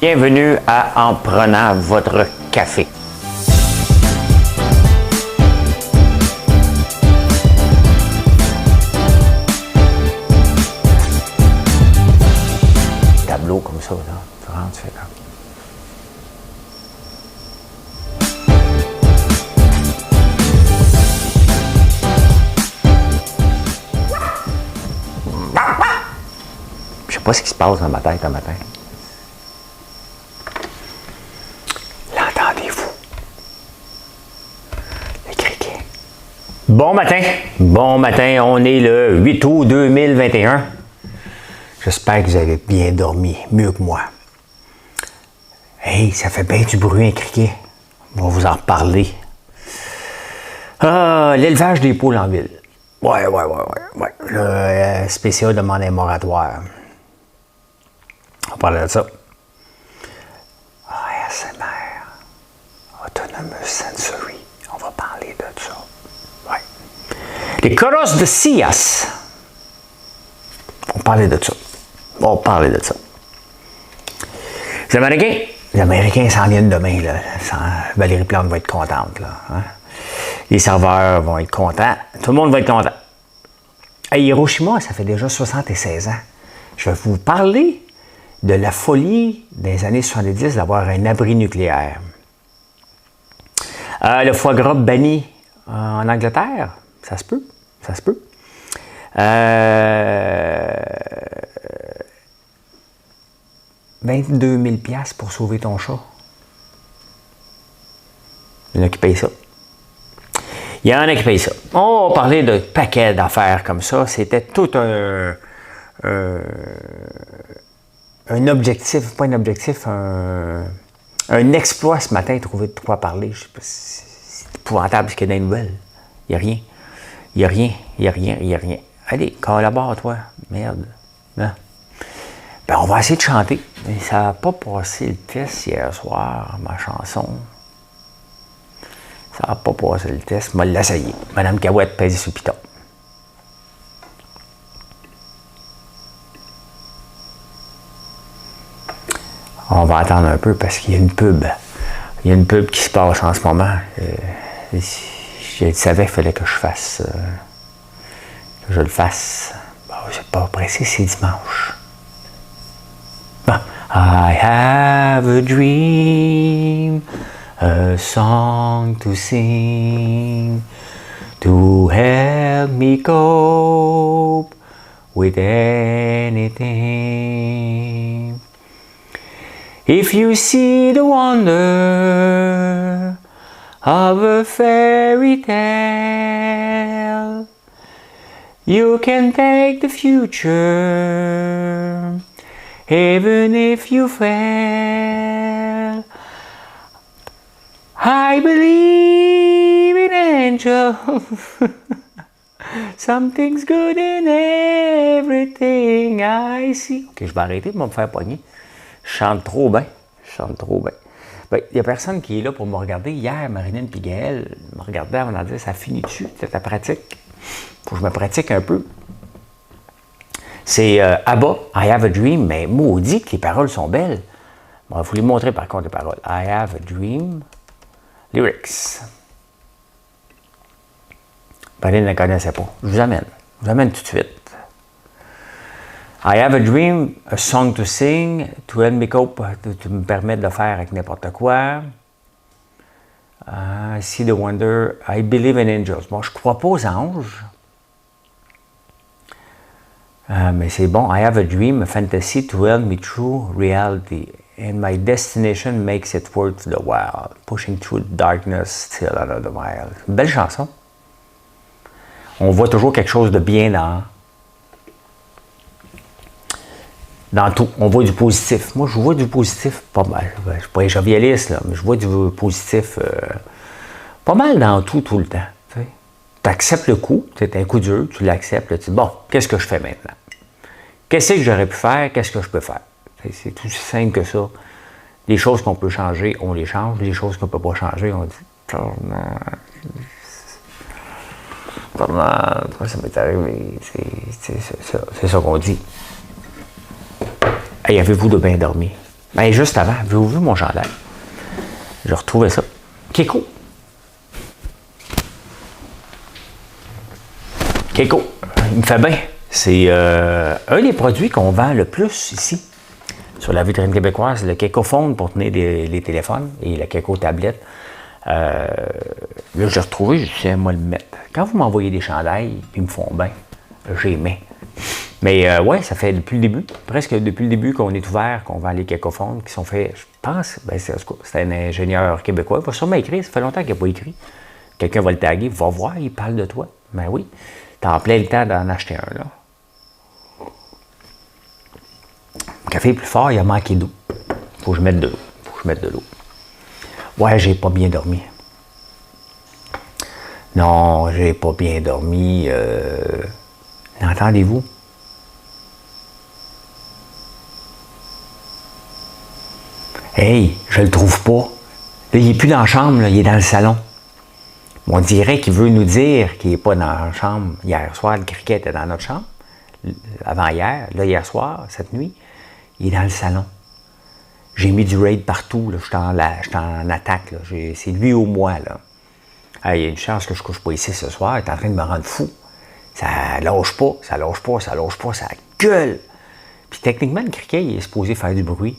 Bienvenue à En prenant votre café. Tableau comme ça, là. Tu rentres, tu fais comme. Je sais pas ce qui se passe dans ma tête un matin. L'entendez-vous? Le criquet. Bon matin, on est le 8 août 2021. J'espère que vous avez bien dormi, mieux que moi. Hey, ça fait bien du bruit un criquet. On va vous en reparler. L'élevage des poules en ville. Ouais. Le SPCA demande un moratoire. On va parler de ça. ASMR. Autonomous Sensory. On va parler de ça. Ouais. Les Coros de Cias. On va parler de ça. Les Américains s'en viennent demain. Là. Valérie Plante va être contente. Là, hein? Les serveurs vont être contents. Tout le monde va être content. À Hiroshima, ça fait déjà 76 ans. Je vais vous parler de la folie des années 70 d'avoir un abri nucléaire. Le foie gras banni en Angleterre, ça se peut. 22 000 $ pour sauver ton chat. Il y en a qui payent ça. On va parler de paquets d'affaires comme ça. C'était tout un objectif, pas un objectif, un exploit ce matin, trouver de quoi parler. Je sais pas, c'est épouvantable ce qu'il y a dans les nouvelles. Il n'y a rien. Allez, collabore, toi. Merde. Hein? Ben, on va essayer de chanter. Mais ça n'a pas passé le test hier soir, ma chanson. Ça n'a pas passé le test. Je vais l'essayer. Madame Cahouette pèse sur le piton. On va attendre un peu parce qu'il y a une pub. Il y a une pub qui se passe en ce moment. Je savais qu'il fallait que je fasse. Que je le fasse. Bon, c'est pas pressé, c'est dimanche. Bon. I have a dream, a song to sing, to help me cope with anything. If you see the wonder of a fairy tale, you can take the future, even if you fail. I believe in angels. Something's good in everything I see. Ok, je vais arrêter de me faire pogner. Je chante trop bien. Ben, il n'y a personne qui est là pour me regarder. Hier, Marinine et Gaël me regardaient avant de dire « Ça finit-tu, ta pratique? » Faut que je me pratique un peu. C'est ABBA, I Have a Dream, mais maudit que les paroles sont belles. Bon, il faut les montrer par contre, les paroles. I Have a Dream, lyrics. Marinine ne la connaissait pas. Je vous amène tout de suite. I have a dream, a song to sing, to help me cope, to me permettre de faire avec n'importe quoi. I see the wonder, I believe in angels. Bon, je ne crois pas aux anges. Mais c'est bon. I have a dream, a fantasy to help me through reality. And my destination makes it worth the while. Pushing through darkness still another while. Une belle chanson. On voit toujours quelque chose de bien dans tout. On voit du positif. Moi, je vois du positif pas mal. Je ne suis pas jovialiste, là, mais je vois du positif pas mal dans tout le temps. Tu acceptes le coup, c'est un coup dur, tu l'acceptes, tu dis, bon, qu'est-ce que je fais maintenant? Qu'est-ce que j'aurais pu faire? Qu'est-ce que je peux faire? C'est tout aussi simple que ça. Les choses qu'on peut changer, on les change. Les choses qu'on ne peut pas changer, on dit, ça m'est arrivé. C'est ça qu'on dit. Hey, avez-vous de bien dormi? Ben, juste avant, avez-vous vu mon chandail? J'ai retrouvé ça. Keko. Keko. Il me fait bien. C'est un des produits qu'on vend le plus ici, sur la vitrine québécoise, le Keko Phone pour tenir les téléphones et le Keko tablette. Là, j'ai retrouvé, je sais, moi le mettre. Quand vous m'envoyez des chandails, puis ils me font bien, j'y mets. Mais ouais, ça fait depuis le début, presque depuis le début qu'on est ouvert, qu'on vend les Kekophones qui sont faits, je pense, ben c'est un ingénieur québécois, il va sûrement écrire, ça fait longtemps qu'il n'a pas écrit. Quelqu'un va le taguer, va voir, il parle de toi. Ben oui, t'as en plein le temps d'en acheter un, là. Le café est plus fort, il a manqué d'eau. Faut que je mette de l'eau. Ouais, j'ai pas bien dormi. Non, j'ai pas bien dormi. L'entendez-vous? Hey, je le trouve pas. Là, il n'est plus dans la chambre, là, il est dans le salon. On dirait qu'il veut nous dire qu'il n'est pas dans la chambre. Hier soir, le criquet était dans notre chambre. Avant-hier, là, hier soir, cette nuit, il est dans le salon. J'ai mis du raid partout, là. Je suis en attaque. C'est lui ou moi, là. Il y a une chance que je ne couche pas ici ce soir. Il est en train de me rendre fou. Ça lâche pas, ça gueule. Puis techniquement, le criquet, il est supposé faire du bruit.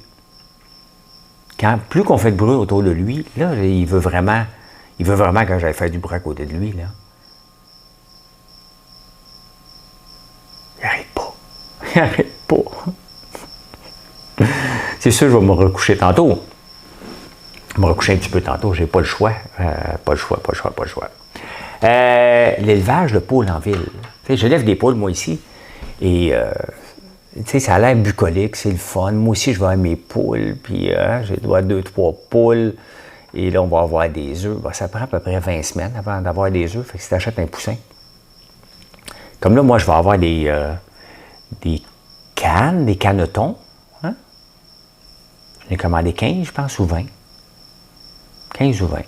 Plus qu'on fait de bruit autour de lui, là, il veut vraiment que j'aille faire du bruit à côté de lui, là. Il arrête pas. C'est sûr, je vais me recoucher tantôt. Je vais me recoucher un petit peu tantôt, j'ai pas le choix. Pas le choix. L'élevage de poules en ville. T'sais, je lève des poules, moi, ici. Et, ça a l'air bucolique, c'est le fun. Moi aussi, je vais à mes poules. Puis, j'ai droit à 2-3 poules. Et là, on va avoir des œufs. Ben, ça prend à peu près 20 semaines avant d'avoir des œufs. Fait que si tu achètes un poussin. Comme là, moi, je vais avoir des cannes, des canetons. Hein? J'en ai commandé 15, je pense, ou 20. 15 ou 20.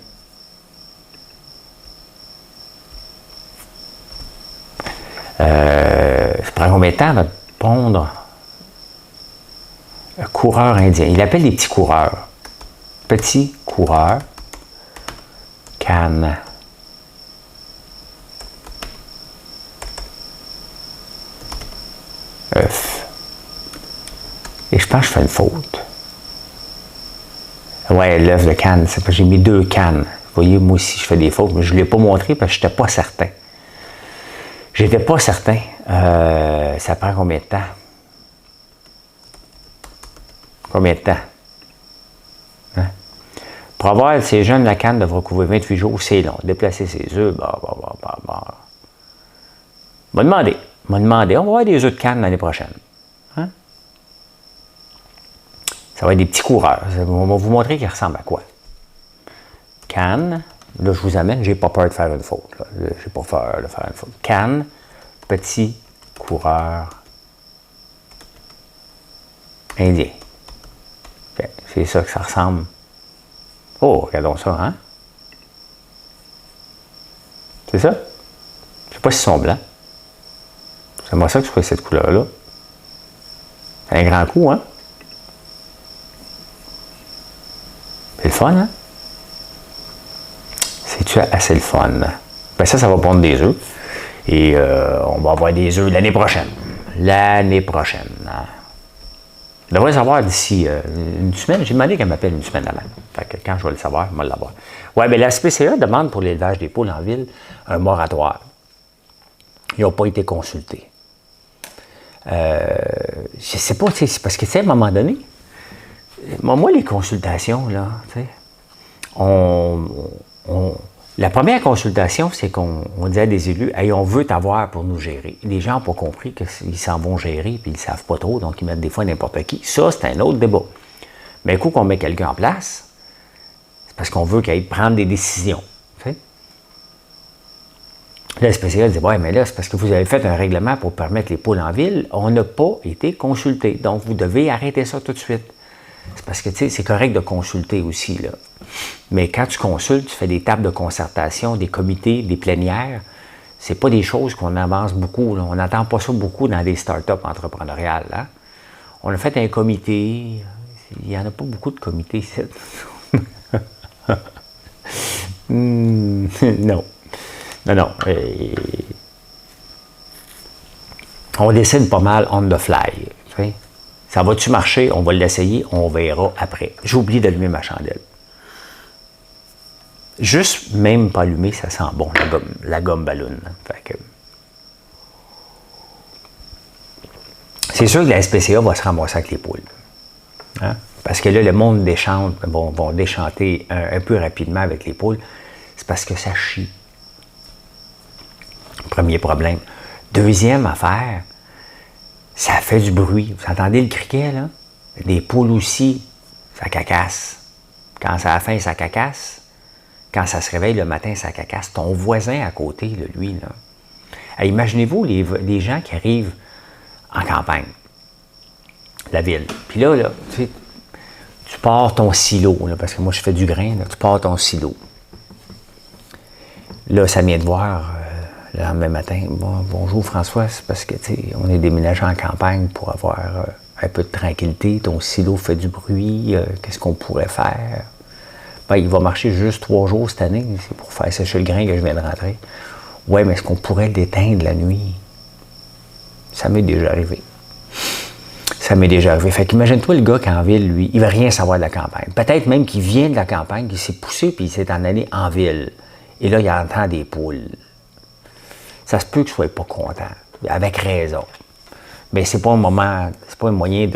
Ça prend combien de temps de pondre un coureur indien? Il appelle les petits coureurs. Petits coureurs. Canne. Œuf. Et je pense que je fais une faute. Ouais, l'œuf de canne. C'est parce que j'ai mis 2 cannes. Vous voyez, moi aussi, je fais des fautes, mais je ne l'ai pas montré parce que je n'étais pas certain. J'étais pas certain. Ça prend combien de temps? Combien de temps? Hein? Pour avoir ces jeunes, la canne devra couvrir 28 jours. C'est long. Déplacer ses œufs, m'a demandé. On va avoir des œufs de canne l'année prochaine. Hein? Ça va être des petits coureurs. On va vous montrer qu'ils ressemblent à quoi. Canne. Là, je vous amène, j'ai pas peur de faire une faute. J'ai pas peur de faire une faute. Canne, petit coureur indien. Okay. C'est ça que ça ressemble. Oh, regardons ça, hein? C'est ça? Je sais pas s'ils sont blancs. C'est moi ça que je fais cette couleur-là. C'est un grand coup, hein? C'est le fun, hein? C'est-tu assez le fun? Ben ça va pondre des œufs. Et on va avoir des œufs l'année prochaine. L'année prochaine. Hein? Je devrais le savoir d'ici une semaine. J'ai demandé qu'elle m'appelle une semaine avant. Fait que quand je vais le savoir, je vais l'avoir. Oui, bien la SPCA demande pour l'élevage des poules en ville un moratoire. Ils n'ont pas été consultés. Je ne sais pas, c'est parce que, tu sais, à un moment donné, moi, les consultations, là, tu sais, la première consultation, c'est qu'on disait à des élus, hey, on veut t'avoir pour nous gérer. Les gens n'ont pas compris qu'ils s'en vont gérer, puis ils ne savent pas trop, donc ils mettent des fois n'importe qui. Ça, c'est un autre débat. Mais un coup qu'on met quelqu'un en place, c'est parce qu'on veut qu'il aille prendre des décisions. Tu sais? Là, le spécial dit, ouais, mais là, c'est parce que vous avez fait un règlement pour permettre les poules en ville. On n'a pas été consulté. Donc, vous devez arrêter ça tout de suite. C'est parce que, tu sais, c'est correct de consulter aussi, là. Mais quand tu consultes, tu fais des tables de concertation, des comités, des plénières. C'est pas des choses qu'on avance beaucoup, là. On n'entend pas ça beaucoup dans des startups entrepreneuriales, là. On a fait un comité, Il n'y en a pas beaucoup de comités ici. Non. Non. On décide pas mal on the fly. Tu sais. Ça va-tu marcher? On va l'essayer, on verra après. J'ai oublié d'allumer ma chandelle. Juste même pas allumer, ça sent bon, la gomme ballon. Fait que... C'est sûr que la SPCA va se ramasser avec les poules. Hein? Parce que là, le monde déchante, vont déchanter un peu rapidement avec les poules. C'est parce que ça chie. Premier problème. Deuxième affaire, ça fait du bruit. Vous entendez le criquet, là? Les poules aussi, ça cacasse. Quand ça a faim, ça cacasse. Quand ça se réveille le matin, ça cacasse. Ton voisin à côté, là, lui, là. Alors, imaginez-vous les gens qui arrivent en campagne, la ville. Puis là, tu pars ton silo, là, parce que moi, je fais du grain, là, tu pars ton silo. Là, ça vient de voir le lendemain matin. Bonjour François, c'est parce que, tu sais, on est déménagé en campagne pour avoir un peu de tranquillité. Ton silo fait du bruit. Qu'est-ce qu'on pourrait faire? Ben, il va marcher juste 3 jours cette année. C'est pour faire sécher le grain que je viens de rentrer. Ouais, mais est-ce qu'on pourrait l'éteindre la nuit? Ça m'est déjà arrivé. Fait qu'imagine-toi le gars qui est en ville, lui, il ne veut rien savoir de la campagne. Peut-être même qu'il vient de la campagne, qu'il s'est poussé puis il s'est en allé en ville. Et là, il entend des poules. Ça se peut que je ne sois pas content. Avec raison. Mais c'est pas un moment, c'est pas un moyen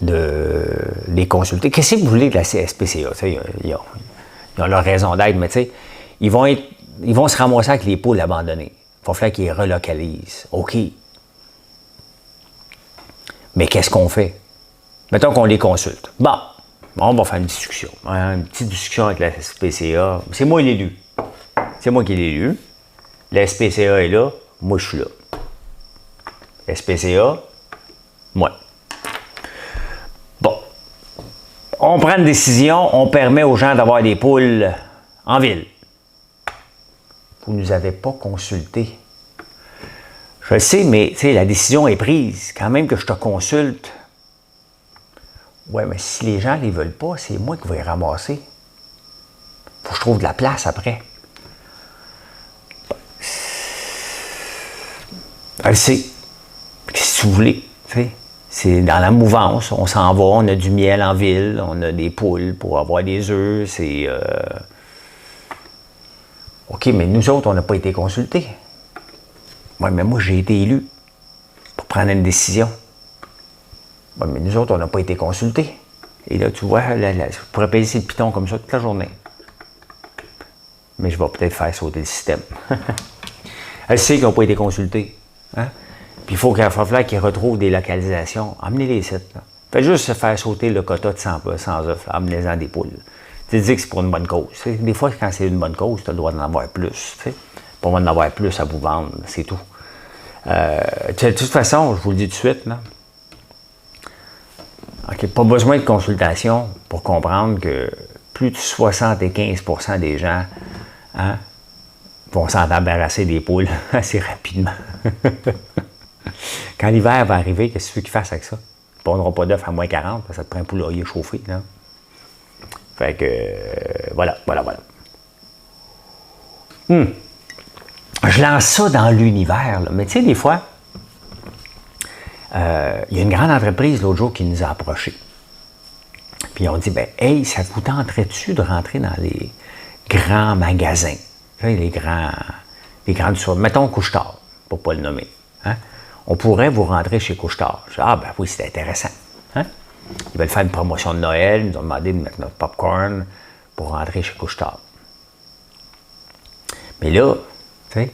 de les consulter. Qu'est-ce que vous voulez de la SPCA? Ils ont leur raison d'être, mais tu sais, ils vont se ramasser avec les poules abandonnées. Il va falloir qu'ils les relocalisent. OK. Mais qu'est-ce qu'on fait? Mettons qu'on les consulte. Bon, on va faire une discussion. Une petite discussion avec la SPCA. C'est moi l'élu. C'est moi qui l'ai élu. La SPCA est là. Moi, je suis là. SPCA, moi. Bon. On prend une décision. On permet aux gens d'avoir des poules en ville. Vous ne nous avez pas consulté. Je le sais, mais la décision est prise. Quand même que je te consulte. Ouais, mais si les gens ne les veulent pas, c'est moi qui vais les ramasser. Faut que je trouve de la place après. Je le sais. Qu'est-ce que vous voulez? C'est dans la mouvance. On s'en va, on a du miel en ville, on a des poules pour avoir des œufs. C'est... OK, mais nous autres, on n'a pas été consultés. Oui, mais moi, j'ai été élu pour prendre une décision. Oui, mais nous autres, on n'a pas été consultés. Et là, tu vois, je pourrais payer le piton comme ça toute la journée. Mais je vais peut-être faire sauter le système. Elle sait qu'ils n'ont pas été consultés. Hein? Puis il faut qu'il falloir qu'ils retrouvent des localisations. Emmenez-les sites. Là. Faites juste se faire sauter le quota de 100 œufs. Amenez-en des poules. Tu dis que c'est pour une bonne cause. Des fois, quand c'est une bonne cause, tu as le droit d'en avoir plus. T'sais. Pas d'en avoir plus à vous vendre, c'est tout. De toute façon, je vous le dis tout de suite, là. OK, pas besoin de consultation pour comprendre que plus de 75% des gens vont s'en embarrasser des poules assez rapidement. Quand l'hiver va arriver, qu'est-ce que tu veux qu'ils fassent avec ça? Ils ne pondront pas d'œufs à moins 40, parce que ça te prend un poulailler chauffé. Là. Fait que, voilà. Je lance ça dans l'univers, là. Mais tu sais, des fois, il y a une grande entreprise l'autre jour qui nous a approchés. Puis on dit, ben, hey, ça vous tenterait-tu de rentrer dans les grands magasins? Tu sais, les grandes choses. Mettons Couche-Tard, pour ne pas le nommer. Hein? On pourrait vous rentrer chez Couche-Tard. Je dis, ah, ben oui, c'est intéressant. Hein? Ils veulent faire une promotion de Noël, ils nous ont demandé de mettre notre popcorn pour rentrer chez Couche-Tard. Mais là, tu sais,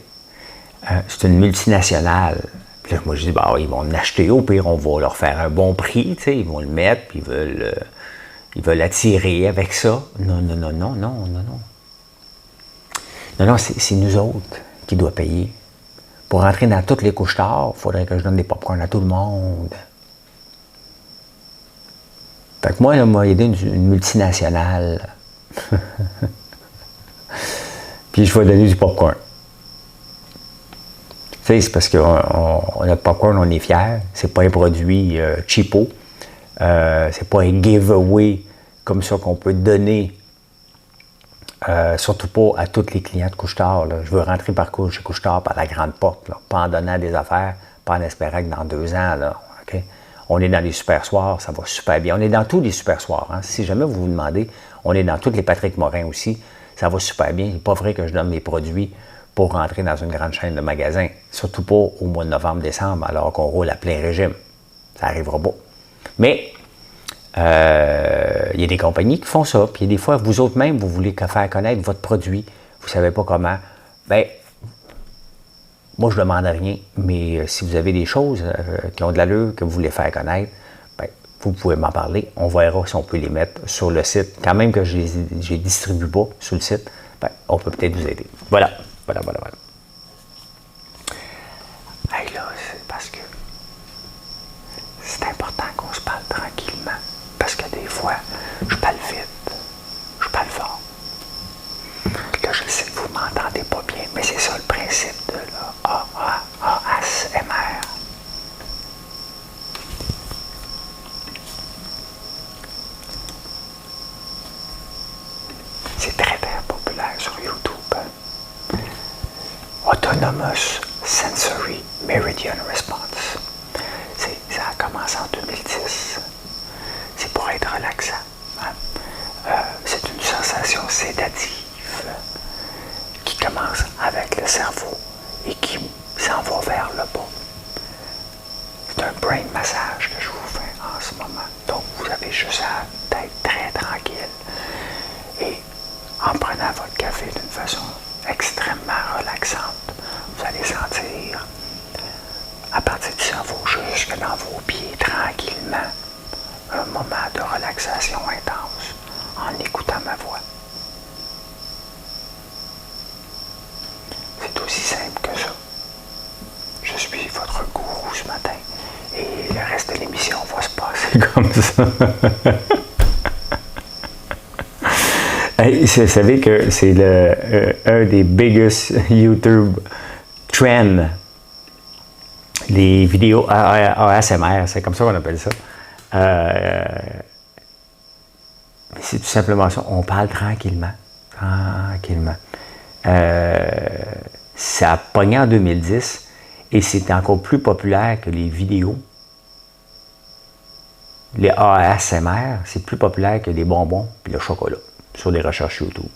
c'est une multinationale. Puis là, moi, je dis, bah, ils vont l'acheter, au pire, on va leur faire un bon prix, tu sais, ils vont le mettre, puis ils veulent attirer avec ça. Non. Non, c'est nous autres qui doivent payer. Pour rentrer dans toutes les Couche-Tard, il faudrait que je donne des popcorn à tout le monde. Fait que moi, là, m'a aidé une multinationale. Puis je vais donner du popcorn. Tu sais, c'est parce que notre popcorn, on est fiers. C'est pas un produit cheapo. C'est pas un giveaway comme ça qu'on peut donner, surtout pas à tous les clients de Couche-Tard. Je veux rentrer chez Couche-Tard par la grande porte, là, pas en donnant des affaires, pas en espérant que dans 2 ans, là, okay? On est dans les super soirs, ça va super bien. On est dans tous les super soirs. Hein. Si jamais vous vous demandez, on est dans tous les Patrick Morin aussi. Ça va super bien. Il n'est pas vrai que je donne mes produits pour rentrer dans une grande chaîne de magasins. Surtout pas au mois de novembre-décembre, alors qu'on roule à plein régime. Ça n'arrivera pas. Mais il y a des compagnies qui font ça. Puis des fois, vous autres même, vous voulez faire connaître votre produit. Vous ne savez pas comment. Bien, moi, je ne demande rien, mais si vous avez des choses qui ont de l'allure, que vous voulez faire connaître, bien, vous pouvez m'en parler. On verra si on peut les mettre sur le site. Quand même que je ne les distribue pas sur le site, bien, on peut peut-être vous aider. Voilà. Hey, là, c'est parce que c'est important qu'on se parle tranquillement. Parce que des fois, je parle vite, je parle fort. Là, je sais que vous ne m'entendez pas bien, mais c'est ça le principe de ASMR. C'est très, très populaire sur YouTube. Autonomous Sensory Meridian Response. Ça a commencé en 2010. C'est pour être relaxant. Hein? C'est une sensation sédative qui commence avec le cerveau et qui s'en va vers le bas. C'est un brain massage que je vous fais en ce moment. Donc, vous avez juste à être très tranquille. Et en prenant votre café d'une façon extrêmement relaxante, vous allez sentir à partir du cerveau jusque dans vos pieds tranquillement un moment de relaxation intense en écoutant ma voix. C'est aussi simple que ça. Je suis votre gourou ce matin et le reste de l'émission va se passer comme ça. Hey, vous savez que c'est un des biggest YouTube trends, les vidéos ASMR, c'est comme ça qu'on appelle ça. C'est tout simplement ça, on parle tranquillement. Ça a pogné en 2010 et c'est encore plus populaire que les vidéos. Les ASMR, c'est plus populaire que les bonbons et le chocolat sur les recherches YouTube.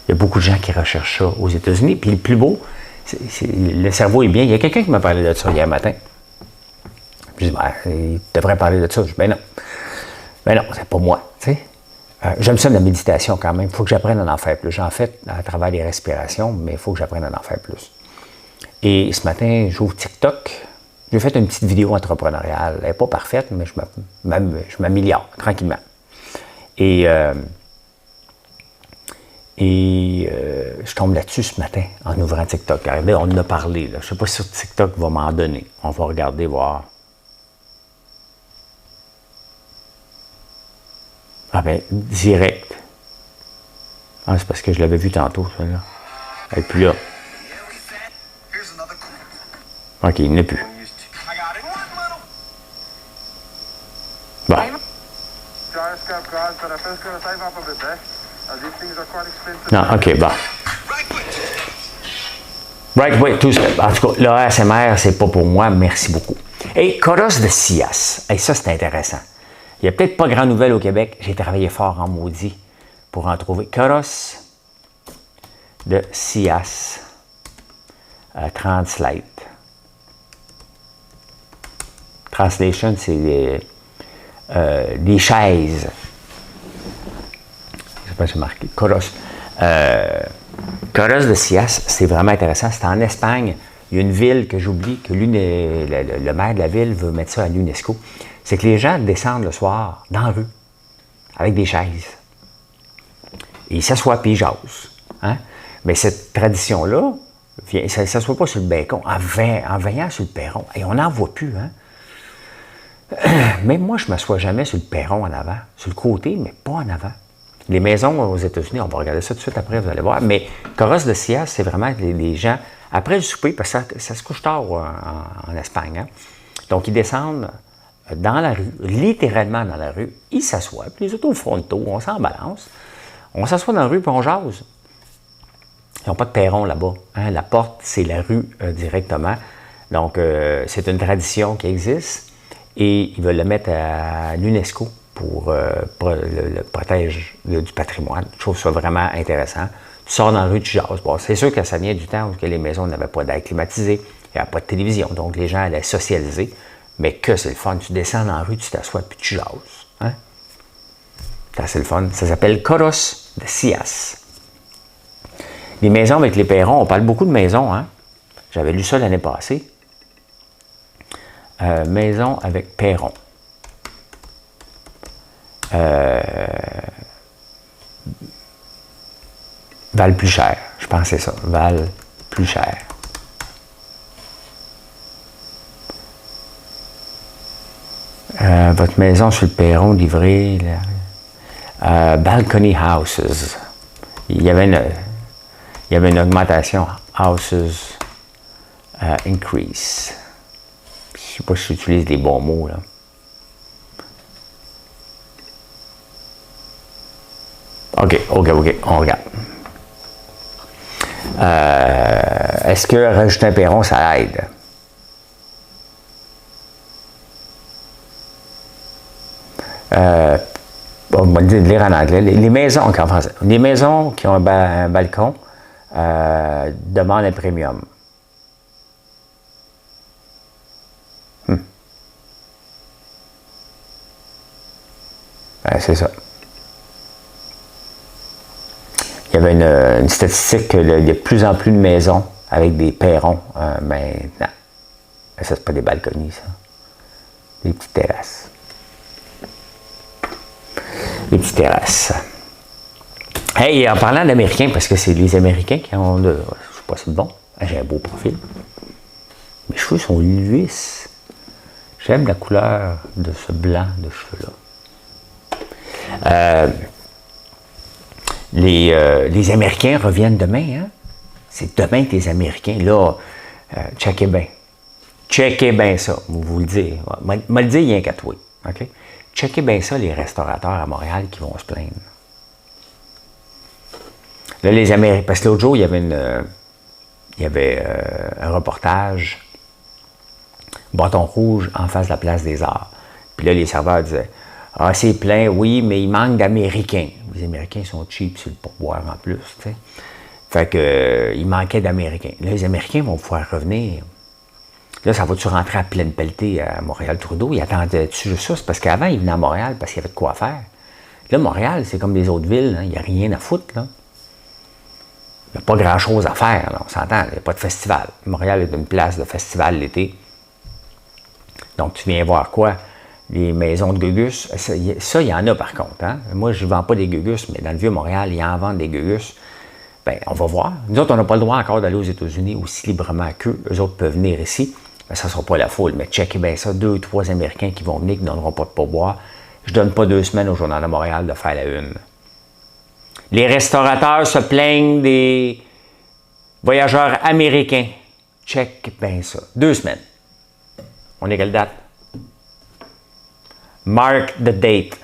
Il y a beaucoup de gens qui recherchent ça aux États-Unis. Puis le plus beau, le cerveau est bien. Il y a quelqu'un qui m'a parlé de ça hier matin. Je dis, ben, il devrait parler de ça. Je dis, ben non. Ben non, c'est pas moi. Tu sais. J'aime ça la méditation quand même. Il faut que j'apprenne à en faire plus. J'en fais à travers les respirations, mais il faut que j'apprenne à en faire plus. Et ce matin, j'ouvre TikTok. J'ai fait une petite vidéo entrepreneuriale. Elle n'est pas parfaite, mais je m'améliore tranquillement. Et je tombe là-dessus ce matin en ouvrant TikTok. Regardez, on en a parlé. Là. Je ne sais pas si TikTok va m'en donner. On va regarder, voir. Ah ben, direct. Ah, c'est parce que je l'avais vu tantôt, celle-là. Et puis là. OK, il n'est plus. Bon. Non, OK, bon. Right, wait, tout ça. En tout cas, le ASMR, c'est pas pour moi. Merci beaucoup. Et Coros de Sias. Et ça, c'est intéressant. Il n'y a peut-être pas grand nouvelle au Québec. J'ai travaillé fort en maudit pour en trouver. Coros de Sias. Translate. Translation, c'est des chaises. Je ne sais pas si c'est marqué. Coros. Coros de Sias, c'est vraiment intéressant. C'est en Espagne. Il y a une ville que j'oublie, que le maire de la ville veut mettre ça à l'UNESCO. C'est que les gens descendent le soir dans la rue avec des chaises. Et ils s'assoient puis ils jasent. Hein? Mais cette tradition-là, ça ne s'assoit pas sur le balcon, en veillant sur le perron. Et on n'en voit plus. Hein? Même moi, je ne m'assois jamais sur le perron en avant. Sur le côté, mais pas en avant. Les maisons aux États-Unis, on va regarder ça tout de suite après, vous allez voir. Mais Coros de Sias, c'est vraiment les gens Après le souper, parce que ça se couche tard en Espagne, hein? Donc ils descendent dans la rue, littéralement dans la rue, ils s'assoient, puis les autos font le tour, on s'en balance, on s'assoit dans la rue, puis on jase. Ils n'ont pas de perron là-bas. Hein? La porte, c'est la rue directement. Donc, c'est une tradition qui existe et ils veulent le mettre à l'UNESCO pour le protège du patrimoine. Je trouve ça vraiment intéressant. Tu sors dans la rue, tu jases. Bon, c'est sûr que ça vient du temps où les maisons n'avaient pas d'air climatisé, il n'y avait pas de télévision, donc les gens allaient socialiser. Mais que c'est le fun. Tu descends dans la rue, tu t'assois puis tu jases. Hein? C'est le fun. Ça s'appelle Coros de Cias. Les maisons avec les perrons, on parle beaucoup de maisons. Hein? J'avais lu ça l'année passée. Maison avec perron. Val plus cher. Je pensais ça. Val plus cher. Votre maison sur le perron livrée. Balcony houses. Il y avait une augmentation. Houses increase. Je ne sais pas si j'utilise les bons mots, là. OK, on regarde. Est-ce que rajouter un perron, ça aide? On va le lire en anglais. Les maisons, en français. Les maisons qui ont un balcon demandent un premium. C'est ça. Il y avait une statistique qu'il y a de plus en plus de maisons avec des perrons maintenant. Ça, c'est pas des balconies, ça. Des petites terrasses. Des petites terrasses. Hey, en parlant d'Américains, parce que c'est les Américains qui ont je sais pas si c'est bon. J'ai un beau profil. Mes cheveux sont lisses. J'aime la couleur de ce blanc de cheveux-là. Les Américains reviennent demain. Hein? C'est demain que les Américains, là, checkez bien. Checkez bien ça, vous le dire. Me le dire rien qu'à toi. OK? Checkez bien ça, les restaurateurs à Montréal qui vont se plaindre. Là, les Américains, parce que l'autre jour, il y avait un reportage, bâton rouge en face de la place des Arts. Puis là, les serveurs disaient, ah, c'est plein, oui, mais il manque d'Américains. Les Américains sont cheap sur le pourboire en plus, tu sais. Fait que, il manquait d'Américains. Là, les Américains vont pouvoir revenir. Là, ça va-tu rentrer à pleine pelletée à Montréal-Trudeau? Il attendait-tu juste ça? C'est parce qu'avant, il venait à Montréal parce qu'il y avait de quoi faire. Là, Montréal, c'est comme les autres villes, hein. Il n'y a rien à foutre, là. Il n'y a pas grand-chose à faire, là. On s'entend, il n'y a pas de festival. Montréal est une place de festival l'été. Donc, tu viens voir quoi? Les maisons de gugus. Ça, il y en a par contre. Hein? Moi, je ne vends pas des gugus, mais dans le Vieux-Montréal, ils en vendent des gugus. Bien, on va voir. Nous autres, on n'a pas le droit encore d'aller aux États-Unis aussi librement qu'eux. Eux autres peuvent venir ici. Mais ça ne sera pas la foule. Mais checkez bien ça. 2 ou 3 Américains qui vont venir, qui ne donneront pas de pourboire. Je ne donne pas 2 semaines au Journal de Montréal de faire la une. Les restaurateurs se plaignent des voyageurs américains. Check bien ça. 2 semaines. On est quelle date? Mark the date.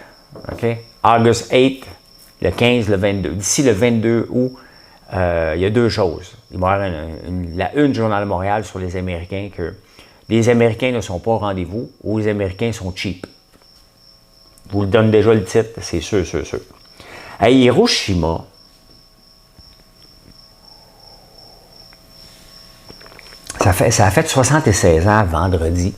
OK? August 8, le 15, le 22. D'ici le 22 août, il y a 2 choses. Il va y avoir la une du Journal de Montréal sur les Américains que les Américains ne sont pas au rendez-vous ou les Américains sont cheap. Je vous le donne déjà le titre, c'est sûr. À Hiroshima, ça a fait 76 ans vendredi.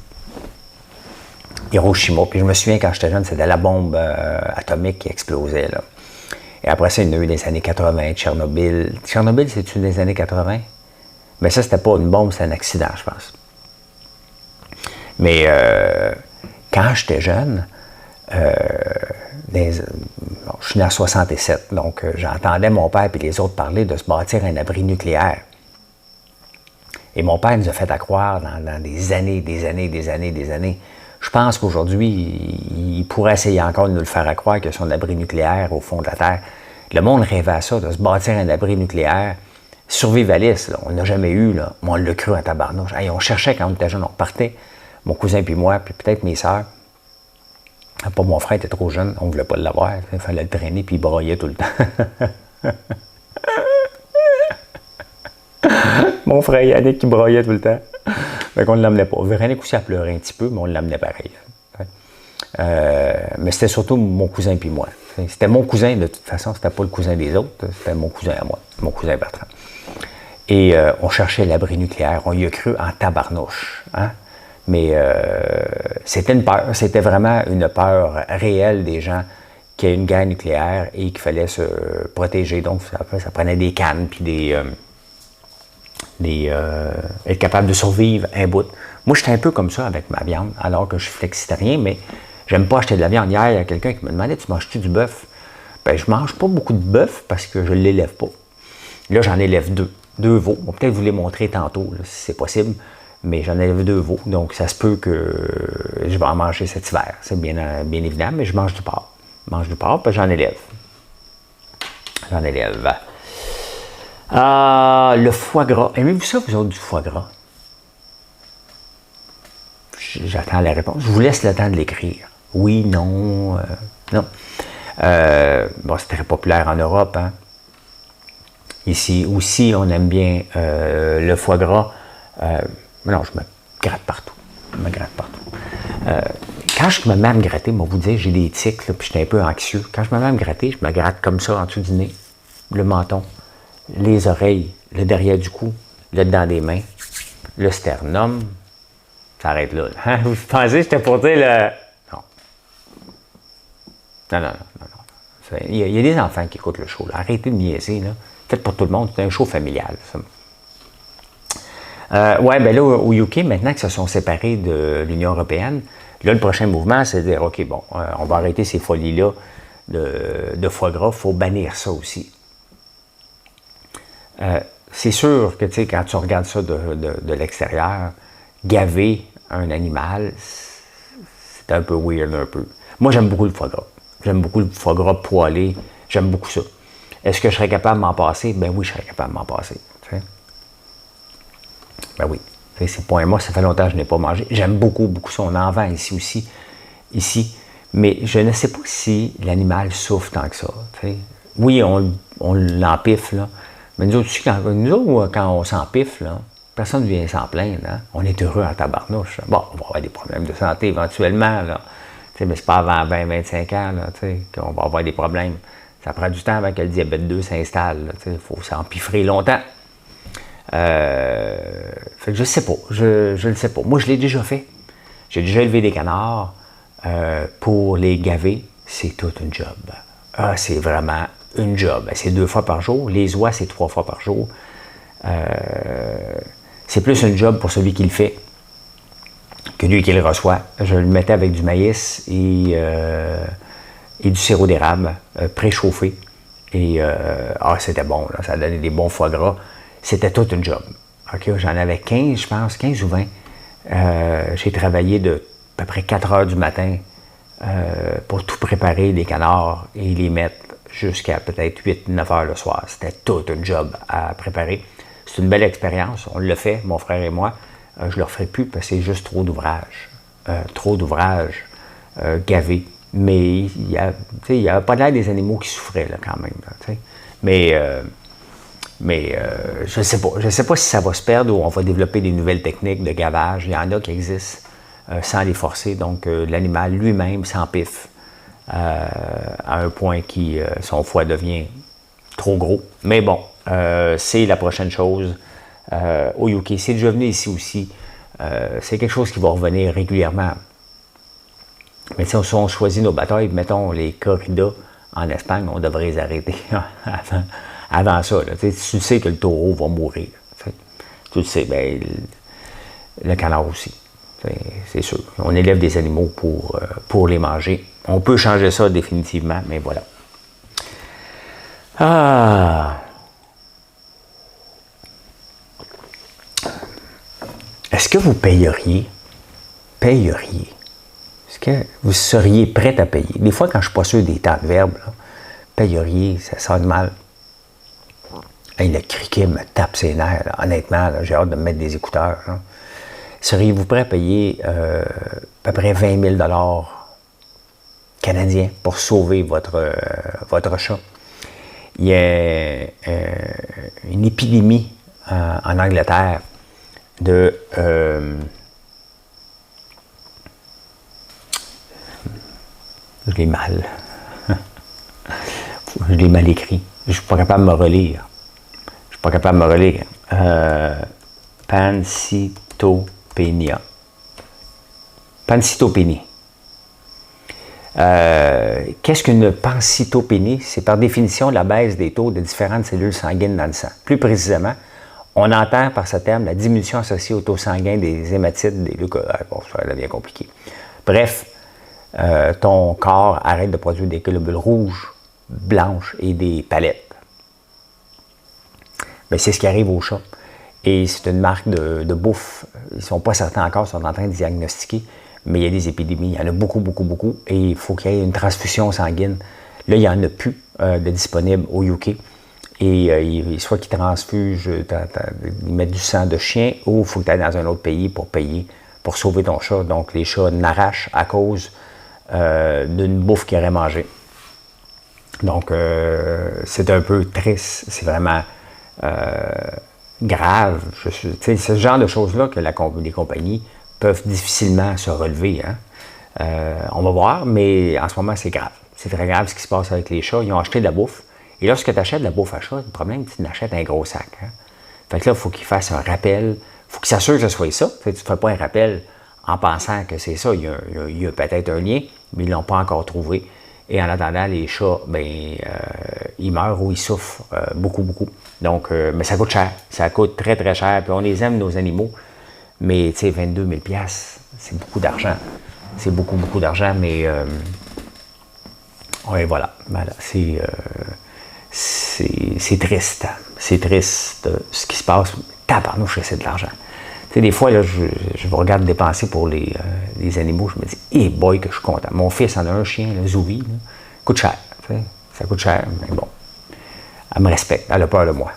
Hiroshima. Puis je me souviens quand j'étais jeune, c'était la bombe atomique qui explosait, là. Et après ça, il y en a eu des années 80, Tchernobyl. Tchernobyl, c'est-tu des années 80? Mais ça, c'était pas une bombe, c'était un accident, je pense. Mais quand j'étais jeune, je suis né en 67, donc j'entendais mon père et les autres parler de se bâtir un abri nucléaire. Et mon père nous a fait à croire dans des années. Je pense qu'aujourd'hui, il pourrait essayer encore de nous le faire à croire que son abri nucléaire au fond de la Terre. Le monde rêvait à ça, de se bâtir un abri nucléaire survivaliste, là. On n'a jamais eu, là, mais on l'a cru en tabarnouche. Hey, on cherchait quand on était jeune, on partait, mon cousin puis moi, puis peut-être mes sœurs. Pas mon frère était trop jeune, on ne voulait pas l'avoir, il fallait le traîner puis il broyait tout le temps. Mon frère Yannick qui broyait tout le temps. Fait qu'on ne l'amenait pas. Véronique aussi a pleuré un petit peu, mais on l'amenait pareil. Mais c'était surtout mon cousin puis moi. C'était mon cousin de toute façon, c'était pas le cousin des autres, c'était mon cousin à moi, mon cousin Bertrand. Et on cherchait l'abri nucléaire, on y a cru en tabarnouche. Hein? Mais c'était une peur, c'était vraiment une peur réelle des gens qu'il y ait une guerre nucléaire et qu'il fallait se protéger. Donc ça prenait des cannes puis être capable de survivre un bout. Moi, j'étais un peu comme ça avec ma viande, alors que je suis flexitarien, mais j'aime pas acheter de la viande. Hier, il y a quelqu'un qui me demandait, tu manges-tu du bœuf? Ben, je mange pas beaucoup de bœuf parce que je ne l'élève pas. Là, j'en élève deux veaux. On va peut-être vous les montrer tantôt, là, si c'est possible, mais j'en élève 2 veaux, donc ça se peut que je vais en manger cet hiver. C'est bien évident, mais je mange du porc. Je mange du porc, puis j'en élève. J'en élève. Le foie gras. Aimez-vous ça, vous autres, du foie gras? J'attends la réponse. Je vous laisse le temps de l'écrire. Oui, non, non. Bon, c'est très populaire en Europe. Hein? Ici aussi, on aime bien le foie gras. Non, je me gratte partout. Je me gratte partout. Quand je me mets à me gratter, moi, vous dire, j'ai des tics, là, puis je suis un peu anxieux. Quand je me mets à me gratter, je me gratte comme ça, en dessous du nez, le menton, les oreilles, le derrière du cou, le dedans des mains, le sternum. Ça arrête là. Hein? Vous pensez que j'étais pour dire le... Non. Non. Il y a des enfants qui écoutent le show. Là. Arrêtez de niaiser. Là. Faites pour tout le monde. C'est un show familial. Ouais, ben là, au UK, maintenant qu'ils se sont séparés de l'Union européenne, là, le prochain mouvement, c'est de dire, OK, bon, on va arrêter ces folies-là de foie gras. Il faut bannir ça aussi. C'est sûr que, tu sais, quand tu regardes ça de l'extérieur, gaver un animal, c'est un peu weird, un peu. Moi, j'aime beaucoup le foie gras. J'aime beaucoup le foie gras poêlé. J'aime beaucoup ça. Est-ce que je serais capable de m'en passer? Ben oui, je serais capable de m'en passer. T'sais. Ben oui. C'est pas un mois, ça fait longtemps que je n'ai pas mangé. J'aime beaucoup ça. On en vend ici aussi. Ici. Mais je ne sais pas si l'animal souffre tant que ça. T'sais. Oui, on l'empiffe, là. Mais nous autres, quand on s'empiffe, là, personne ne vient s'en plaindre. Hein? On est heureux en tabarnouche. Bon, on va avoir des problèmes de santé éventuellement, là. Mais c'est pas avant 20-25 ans là, qu'on va avoir des problèmes. Ça prend du temps avant que le diabète 2 s'installe. Il faut s'empiffrer longtemps. Fait que je sais pas. Je ne sais pas. Moi, je l'ai déjà fait. J'ai déjà élevé des canards. Pour les gaver, c'est tout une job. Ah, c'est vraiment une job. C'est 2 fois par jour. Les oies, c'est 3 fois par jour. C'est plus une job pour celui qui le fait que lui qui le reçoit. Je le mettais avec du maïs et du sirop d'érable préchauffé. Et c'était bon, là, ça donnait des bons foie gras. C'était toute une job. Okay, j'en avais 15, je pense, 15 ou 20. J'ai travaillé de à peu près 4 heures du matin pour tout préparer, les canards, et les mettre jusqu'à peut-être 8-9 heures le soir. C'était toute une job à préparer. C'est une belle expérience. On l'a fait, mon frère et moi. Je ne le referai plus parce que c'est juste trop d'ouvrage. Gavé. Mais il n'y a pas l'air des animaux qui souffraient là, quand même. Là, mais je ne sais pas. Je ne sais pas si ça va se perdre ou on va développer des nouvelles techniques de gavage. Il y en a qui existent sans les forcer. Donc, l'animal lui-même s'empiffe à un point qui son foie devient trop gros. Mais bon, c'est la prochaine chose au UK. C'est déjà venu ici aussi. C'est quelque chose qui va revenir régulièrement. Mais si on choisit nos batailles, mettons les corridas en Espagne, on devrait les arrêter avant ça. Là. Tu sais que le taureau va mourir. Tu le sais, ben, le canard aussi. C'est sûr. On élève des animaux pour les manger. On peut changer ça définitivement, mais voilà. Est-ce que vous payeriez? Est-ce que vous seriez prêt à payer? Des fois, quand je ne suis pas sûr des temps de verbe, là, payeriez, ça sonne mal. Hey, le criquet me tape ses nerfs, là. Honnêtement, j'ai hâte de me mettre des écouteurs. Là. Seriez-vous prêt à payer à peu près 20 000 canadiens pour sauver votre chat? Il y a une épidémie en Angleterre de... je l'ai mal. Je l'ai mal écrit. Je ne suis pas capable de me relire. Je ne suis pas capable de me relire. Pancytopénia. Pancytopénie. Qu'est-ce qu'une pancytopénie? C'est par définition la baisse des taux de différentes cellules sanguines dans le sang. Plus précisément, on entend par ce terme la diminution associée au taux sanguin des hématites, des leucocytes. Bon, ça devient compliqué. Bref, ton corps arrête de produire des globules rouges, blanches et des palettes. Mais c'est ce qui arrive aux chats. Et c'est une marque de bouffe. Ils ne sont pas certains encore, ils sont en train de diagnostiquer. Mais il y a des épidémies. Il y en a beaucoup, beaucoup, beaucoup. Et il faut qu'il y ait une transfusion sanguine. Là, il n'y en a plus de disponible au UK. Et soit qu'ils transfusent, ils mettent du sang de chien, ou il faut que tu ailles dans un autre pays pour payer, pour sauver ton chat. Donc, les chats n'arrachent à cause d'une bouffe qu'ils auraient mangée. Donc, c'est un peu triste. C'est vraiment grave. C'est ce genre de choses-là que les compagnies peuvent difficilement se relever. Hein? On va voir, mais en ce moment, c'est grave. C'est très grave ce qui se passe avec les chats. Ils ont acheté de la bouffe. Et lorsque tu achètes de la bouffe à chat, le problème, c'est que tu achètes un gros sac. Hein? Fait que là, il faut qu'ils fassent un rappel. Il faut qu'ils s'assurent que ce soit ça. Tu ne fais pas un rappel en pensant que c'est ça. Il y a peut-être un lien, mais ils ne l'ont pas encore trouvé. Et en attendant, les chats, ils meurent ou ils souffrent beaucoup, beaucoup. Donc, mais ça coûte cher. Ça coûte très, très cher. Puis on les aime, nos animaux. Mais, tu sais, 22 000 $, c'est beaucoup d'argent. C'est beaucoup, beaucoup d'argent, mais... oui, voilà. C'est triste. C'est triste ce qui se passe. Tabarnouche, c'est de l'argent. Tu sais, des fois, là, je vous regarde dépenser pour les animaux. Je me dis, hey boy, que je suis content. Mon fils en a un chien, le Zouvi. Là, coûte cher. Tu sais, ça coûte cher, mais bon. Elle me respecte. Elle a peur de moi.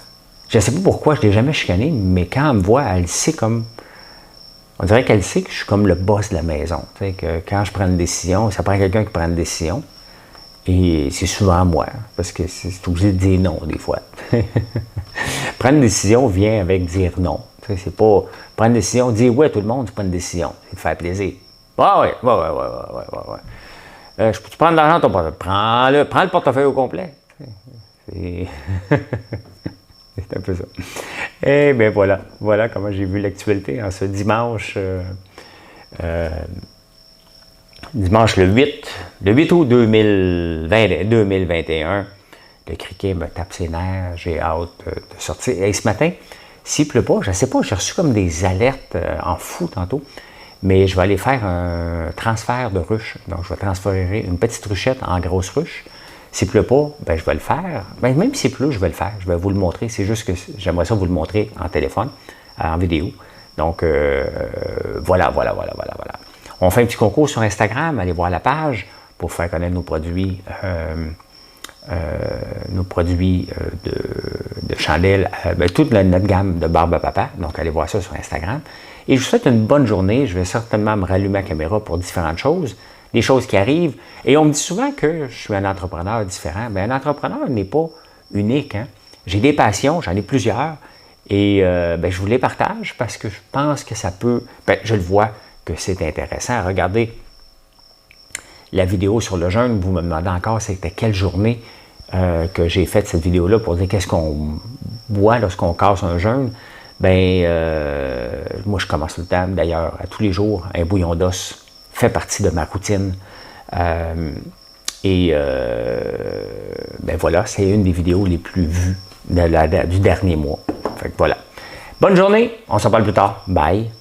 Je ne sais pas pourquoi, je ne l'ai jamais chicané, mais quand elle me voit, elle sait comme... On dirait qu'elle sait que je suis comme le boss de la maison. Tu sais, que quand je prends une décision, ça prend quelqu'un qui prend une décision. Et c'est souvent moi, parce que c'est obligé de dire non des fois. Prendre une décision vient avec dire non. Tu sais, c'est pas prendre une décision, dire oui à tout le monde, c'est pas une décision. C'est de faire plaisir. Ah oui. Je peux-tu prendre l'argent de ton portefeuille? Prends le portefeuille au complet. C'est c'est un peu ça. Et bien voilà comment j'ai vu l'actualité en ce dimanche. Dimanche le 8 août 2021, le criquet me tape ses nerfs, j'ai hâte de sortir. Et ce matin, s'il ne pleut pas, je ne sais pas, j'ai reçu comme des alertes en fou tantôt, mais je vais aller faire un transfert de ruche. Donc, je vais transférer une petite ruchette en grosse ruche. S'il ne pleut pas, ben, je vais le faire. Ben, même s'il pleut, je vais le faire. Je vais vous le montrer. C'est juste que j'aimerais ça vous le montrer en téléphone, en vidéo. Donc, voilà. On fait un petit concours sur Instagram. Allez voir la page pour faire connaître nos produits de chandelles, toute notre gamme de barbe à papa. Donc, allez voir ça sur Instagram. Et je vous souhaite une bonne journée. Je vais certainement me rallumer la caméra pour différentes choses, des choses qui arrivent. Et on me dit souvent que je suis un entrepreneur différent. Bien, un entrepreneur n'est pas unique. Hein? J'ai des passions, j'en ai plusieurs. Et je vous les partage parce que je pense que ça peut... je le vois que c'est intéressant. Regardez la vidéo sur le jeûne. Vous me demandez encore c'était quelle journée que j'ai fait cette vidéo-là pour dire qu'est-ce qu'on boit lorsqu'on casse un jeûne. Moi, je commence tout le temps, d'ailleurs, à tous les jours, un bouillon d'os fait partie de ma routine. Voilà, c'est une des vidéos les plus vues du dernier mois. Fait que voilà. Bonne journée, on s'en parle plus tard. Bye.